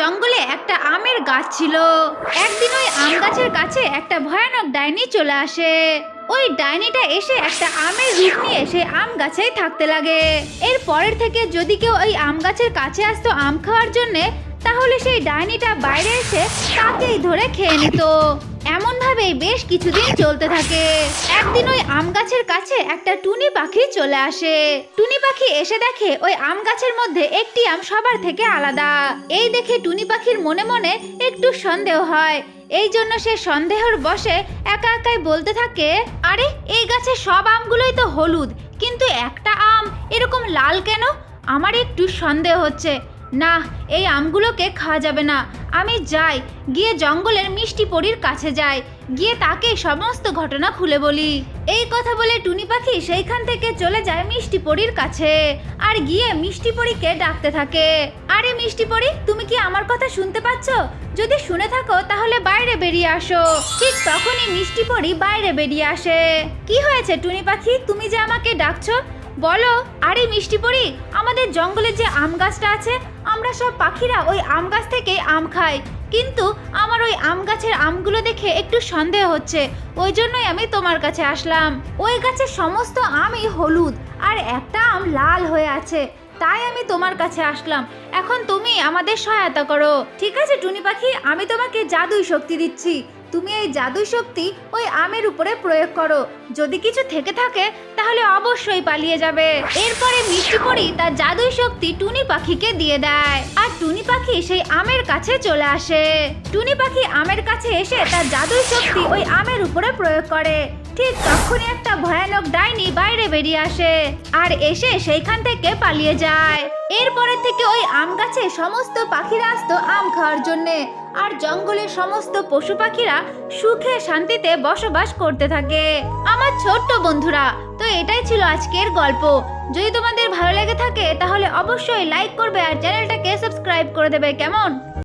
জঙ্গলে একটা আমের গাছ ছিল। একদিন ওই আম গাছের কাছে একটা ভয়ানক ডাইনি চলে আসে। ওই ডাইনিটা এসে একটা আমের রূপ নিয়ে সে আম গাছেই থাকতে লাগে। এর পরের থেকে যদি কেউ ওই আম গাছের কাছে আসতো আম খাওয়ার জন্যে, তাহলে সেই ডাইনিটা বাইরে এসে তাকেই ধরে খেয়ে নিত। এমন ভাবেই বেশ কিছুদিন চলতে থাকে। একদিন ওই আম গাছের কাছে একটা টুনি পাখি চলে আসে। টুনি পাখি এসে দেখে ওই আম গাছের মধ্যে একটি আম সবার থেকে আলাদা। এই দেখে টুনি পাখির মনে মনে একটু সন্দেহ হয়। এই জন্য সে সন্দেহর বশে একা একাই বলতে থাকে, আরে এই গাছের সব আমগুলোই তো হলুদ, কিন্তু একটা আম এরকম লাল কেন? আমার একটু সন্দেহ হচ্ছে। না, এই আমগুলোকে খাওয়া যাবে না। আমি যাই, গিয়ে জঙ্গলের মিষ্টি পরীর কাছে যাই, গিয়ে তাকে সমস্ত ঘটনা খুলে বলি। এই কথা বলে টুনি পাখি সেইখান থেকে চলে যায় মিষ্টি পরীর কাছে আর গিয়ে মিষ্টি পরীকে ডাকতে থাকে। আরে মিষ্টি পরী, তুমি কি আমার কথা শুনতে পাচ্ছ? যদি শুনে থাকো তাহলে বাইরে বেরিয়ে আসো। ঠিক তখনই মিষ্টি পরী বাইরে বেরিয়ে আসে। কি হয়েছে টুনি পাখি, তুমি যে আমাকে ডাকছো? বলো। আরে মিষ্টি পরী, আমাদের জঙ্গলে যে আম গাছটা আছে, আমরা সব পাখিরা ওই আম গাছ থেকে আম খাই, কিন্তু আমার ওই আম গাছের আমগুলো দেখে একটু সন্দেহ হচ্ছে। ওই জন্যই আমি তোমার কাছে আসলাম। ওই গাছের সমস্ত আমই হলুদ আর একটা আম লাল হয়ে আছে, তাই আমি তোমার কাছে আসলাম। এখন তুমি আমাদের সহায়তা করো। ঠিক আছে টুনি পাখি, আমি তোমাকে জাদুই শক্তি দিচ্ছি। তুমি এই জাদুই শক্তি ওই আমের উপরে প্রয়োগ করো। যদি কিছু থেকে থাকে তাহলে অবশ্যই পালিয়ে যাবে। এরপরে মিষ্টি পরী তার জাদুই শক্তি টুনি পাখিকে দিয়ে দেয় আর টুনি পাখি সেই আমের কাছে চলে আসে। টুনি পাখি আমের কাছে এসে তার জাদুই শক্তি ওই আমের উপরে প্রয়োগ করে। ঠিক তখনই একটা ভয়ানক ডাইনি বাইরে বেরিয়ে আসে আর এসে সেইখান থেকে পালিয়ে যায়। এরপরে থেকে ওই আম গাছে সমস্ত পাখিরা আসতো আম খাওয়ার জন্যে আর জঙ্গলের সমস্ত পশু পাখিরা সুখে শান্তিতে বসবাস করতে থাকে। আমার ছোট্ট বন্ধুরা, তো এটাই ছিল আজকের গল্প। যদি তোমাদের ভালো লেগে থাকে তাহলে অবশ্যই লাইক করবে আর চ্যানেলটাকে সাবস্ক্রাইব করে দেবে, কেমন?